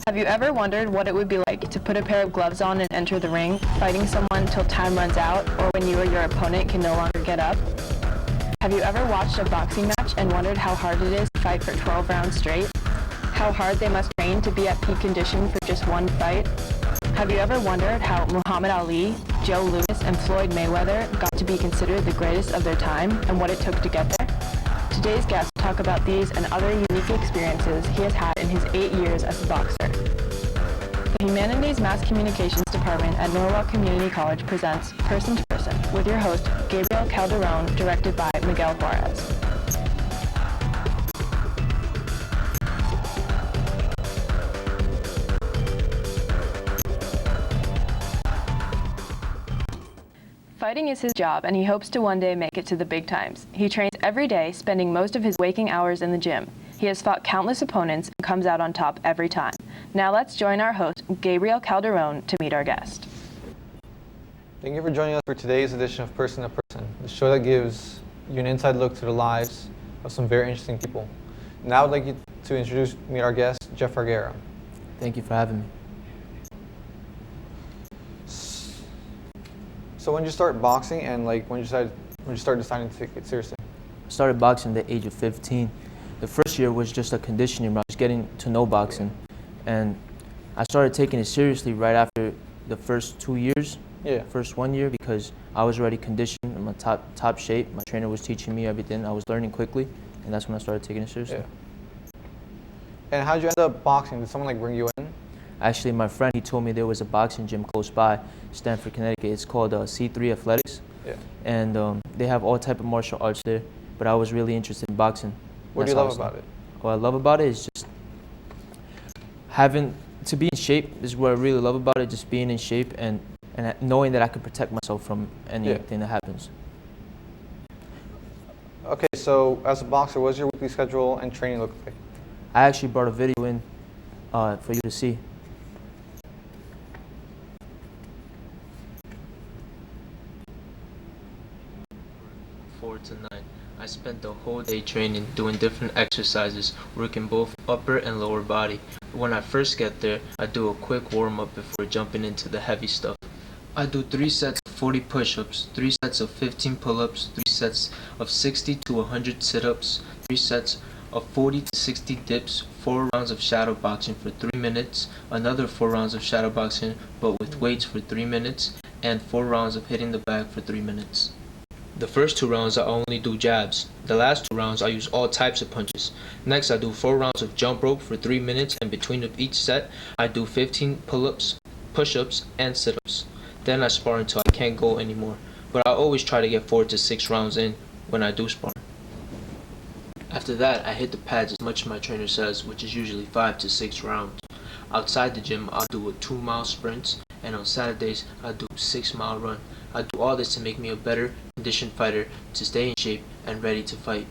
Have you ever wondered what it would be like to put a pair of gloves on and enter the ring, fighting someone till time runs out, or when you or your opponent can no longer get up? Have you ever watched a boxing match and wondered how hard it is to fight for 12 rounds straight? How hard they must train to be at peak condition for just one fight? Have you ever wondered how Muhammad Ali, Joe Louis, and Floyd Mayweather got to be considered the greatest of their time and what it took to get there? Today's guests will talk about these and other unique experiences he has had in his 8 years as a boxer. The Humanities Mass Communications Department at Norwalk Community College presents Person to Person with your host, Gabriel Calderon, directed by Miguel Juarez. Fighting is his job, and he hopes to one day make it to the big times. He trains every day, spending most of his waking hours in the gym. He has fought countless opponents and comes out on top every time. Now let's join our host, Gabriel Calderon, to meet our guest. Thank you for joining us for today's edition of Person to Person, the show that gives you an inside look to the lives of some very interesting people. Now I'd like you to meet our guest, Jeff Arguera. Thank you for having me. So when did you start boxing, and when you start deciding to take it seriously? I started boxing at the age of 15. The first year was just a conditioning. I was getting to know boxing, and I started taking it seriously right after the first 2 years. Yeah. First 1 year, because I was already conditioned in my top shape. My trainer was teaching me everything. I was learning quickly, and that's when I started taking it seriously. Yeah. And how did you end up boxing? Did someone bring you in? Actually, my friend, he told me there was a boxing gym close by, Stamford, Connecticut. It's called C3 Athletics. Yeah. And they have all type of martial arts there, but I was really interested in boxing. What do you love about it? What I love about it is just having to be in shape. This is what I really love about it, just being in shape and knowing that I can protect myself from anything that happens. Okay, so as a boxer, what does your weekly schedule and training look like? I actually brought a video in for you to see. To 9. I spent the whole day training, doing different exercises, working both upper and lower body. When I first get there, I do a quick warm-up before jumping into the heavy stuff. I do 3 sets of 40 push-ups, 3 sets of 15 pull-ups, 3 sets of 60 to 100 sit-ups, 3 sets of 40 to 60 dips, 4 rounds of shadow boxing for 3 minutes, another 4 rounds of shadow boxing but with weights for 3 minutes, and 4 rounds of hitting the bag for 3 minutes. The first 2 rounds I only do jabs. The last 2 rounds I use all types of punches. Next I do 4 rounds of jump rope for 3 minutes, and between each set I do 15 pull-ups, push-ups, and sit-ups. Then I spar until I can't go anymore. But I always try to get 4 to 6 rounds in when I do spar. After that I hit the pads as much as my trainer says, which is usually 5 to 6 rounds. Outside the gym I'll do a 2-mile sprint, and on Saturdays I do a 6-mile run. I do all this to make me a better conditioned fighter, to stay in shape and ready to fight.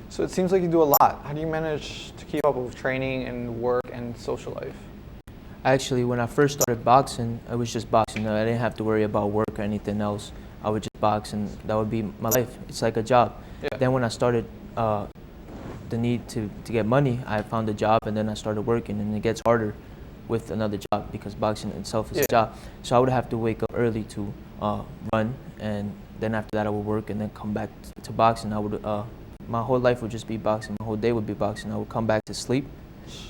So it seems like you do a lot. How do you manage to keep up with training and work and social life? Actually, when I first started boxing, I was just boxing. I didn't have to worry about work or anything else. I would just box, and that would be my life. It's like a job. Yeah. Then when I started the need to get money, I found a job, and then I started working, and it gets harder with another job because boxing itself is a job. So I would have to wake up early to run, and then after that I would work and then come back to boxing. I would my whole life would just be boxing. My whole day would be boxing. I would come back to sleep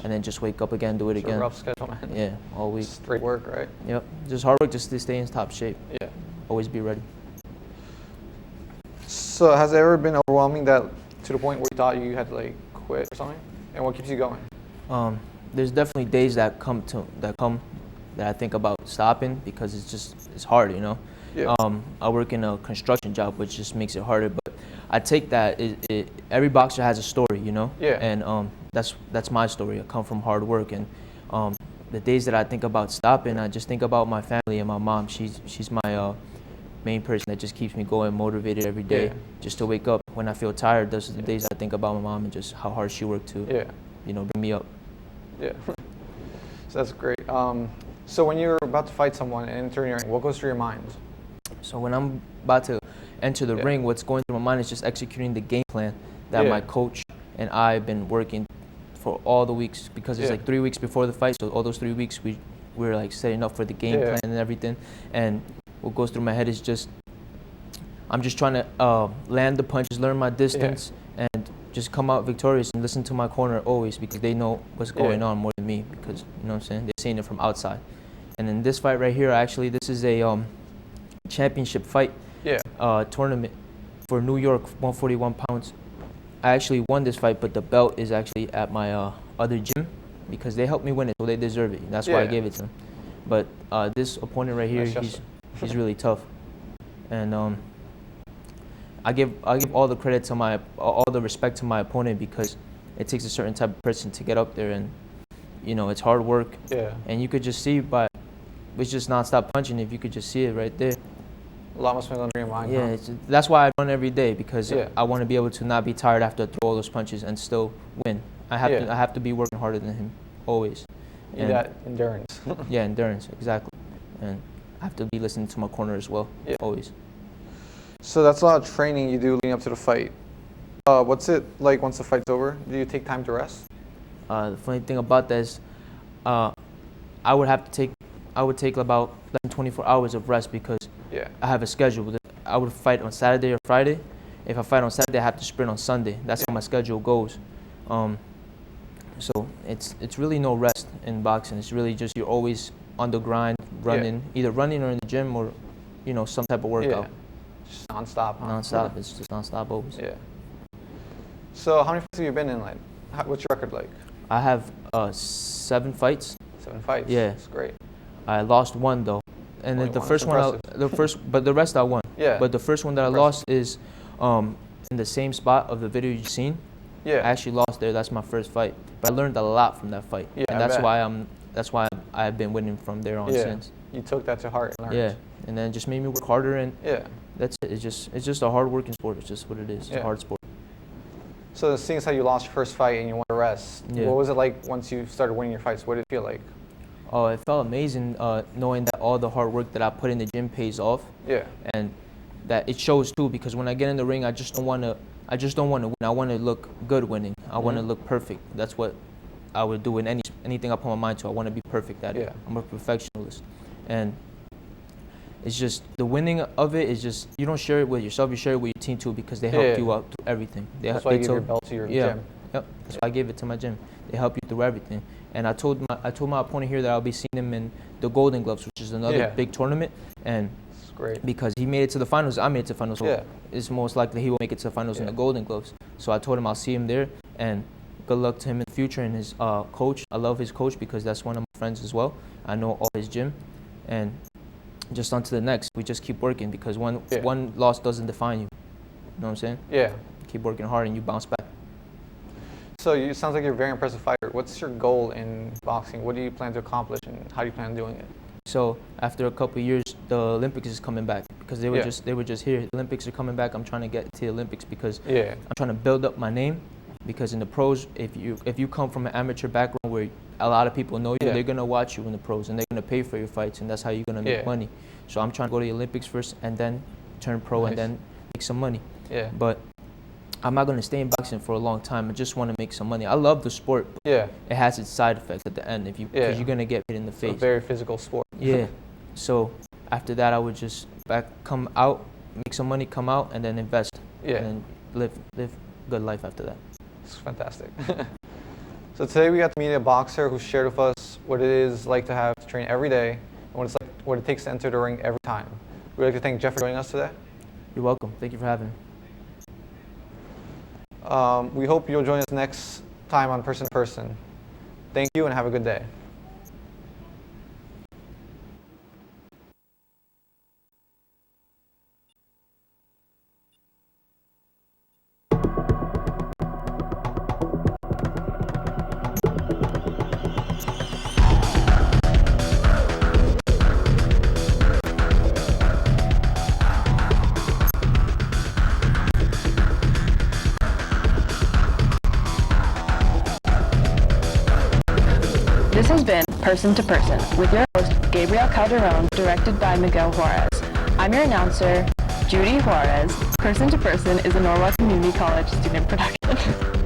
and then just wake up again, do it again. A rough schedule, man. Yeah, all week. Straight work, right? Yep, just hard work just to stay in top shape. Yeah. Always be ready. So has it ever been overwhelming to the point where you thought you had to quit or something? And what keeps you going? There's definitely days that come that I think about stopping because it's hard, you know. Yeah. I work in a construction job, which just makes it harder. But I take that every boxer has a story, you know. Yeah. And that's my story. I come from hard work, and the days that I think about stopping, I just think about my family and my mom. She's my main person that just keeps me going, motivated every day, just to wake up. When I feel tired, those are the days I think about my mom and just how hard she worked to, bring me up. Yeah. So that's great. So when you're about to fight someone and enter your ring, what goes through your mind? So when I'm about to enter the ring, what's going through my mind is just executing the game plan that my coach and I have been working for all the weeks because it's like 3 weeks before the fight. So all those 3 weeks we're like setting up for the game plan and everything. And what goes through my head is just I'm just trying to land the punches, learn my distance, and just come out victorious and listen to my corner always because they know what's going on more than me because, you know what I'm saying, they're seeing it from outside. And in this fight right here, actually, this is a championship fight tournament for New York, 141 pounds. I actually won this fight, but the belt is actually at my other gym because they helped me win it, so they deserve it. That's why I gave it to them. But this opponent right here, he's really tough. And I give all the credit to all the respect to my opponent because it takes a certain type of person to get up there, and you know it's hard work. And you could just see it's just nonstop punching. If you could just see it right there. A lot must be under your mind. That's why I run every day because I want to be able to not be tired after I throw all those punches and still win. I have to be working harder than him always. And that endurance. Endurance, exactly. And I have to be listening to my corner as well, always. So that's a lot of training you do leading up to the fight. What's it like once the fight's over? Do you take time to rest? The funny thing about that is I would take about 24 hours of rest because I have a schedule. I would fight on Saturday or Friday. If I fight on Saturday, I have to sprint on Sunday. That's how my schedule goes. So it's really no rest in boxing. It's really just you're always on the grind, running, either running or in the gym or, you know, some type of workout. Just nonstop. Nonstop. It's just nonstop always. So how many fights have you been in? Like, what's your record like? I have 7 fights. 7 fights. Yeah. That's great. I lost 1 though, and then the first one, but the rest I won. But the first one that I lost is in the same spot of the video you've seen. I actually lost there. That's my first fight, but I learned a lot from that fight, and that's why I've been winning from there on since. You took that to heart and learned. And then it just made me work harder, and that's it. It's just a hard working sport. It's just what it is. It's a hard sport. So seeing as how you lost your first fight and you won the rest, what was it like once you started winning your fights? What did it feel like? Oh, it felt amazing knowing that all the hard work that I put in the gym pays off. And that it shows too, because when I get in the ring, I just don't want to win. I want to look good winning. I want to look perfect. That's what I would do in anything I put my mind to. I want to be perfect at it. I'm a perfectionist. And it's just the winning of it is just you don't share it with yourself, you share it with your team too because they help you out through everything. That's why you give your belt to your gym. That's why I gave it to my gym. They help you through everything. And I told my opponent here that I'll be seeing him in the Golden Gloves, which is another big tournament. And it's great. Because he made it to the finals, I made it to the finals. So it's most likely he will make it to the finals in the Golden Gloves. So I told him I'll see him there, and good luck to him in the future. And his coach, I love his coach because that's one of my friends as well. I know all his gym, and just on to the next. We just keep working because one loss doesn't define you. You know what I'm saying? Keep working hard and you bounce back. So it sounds like you're a very impressive fighter. What's your goal in boxing? What do you plan to accomplish, and how do you plan on doing it? So after a couple of years, the Olympics is coming back because they were just here. The Olympics are coming back. I'm trying to get to the Olympics because I'm trying to build up my name. Because in the pros, if you come from an amateur background where a lot of people know you, they're gonna watch you in the pros and they're gonna pay for your fights, and that's how you're gonna make money. So I'm trying to go to the Olympics first and then turn pro and then make some money. But I'm not gonna stay in boxing for a long time. I just want to make some money. I love the sport. But it has its side effects at the end because you're gonna get hit in the face. It's a very physical sport. So after that, I would just come out, make some money, come out, and then invest. And live good life after that. It's fantastic. So today we got to meet a boxer who shared with us what it is like to have to train every day and what it takes to enter the ring every time. We'd like to thank Jeff for joining us today. You're welcome. Thank you for having me. We hope you'll join us next time on Person to Person. Thank you and have a good day. This has been Person to Person with your host, Gabriel Calderon, directed by Miguel Juarez. I'm your announcer, Judy Juarez. Person to Person is a Norwalk Community College student production.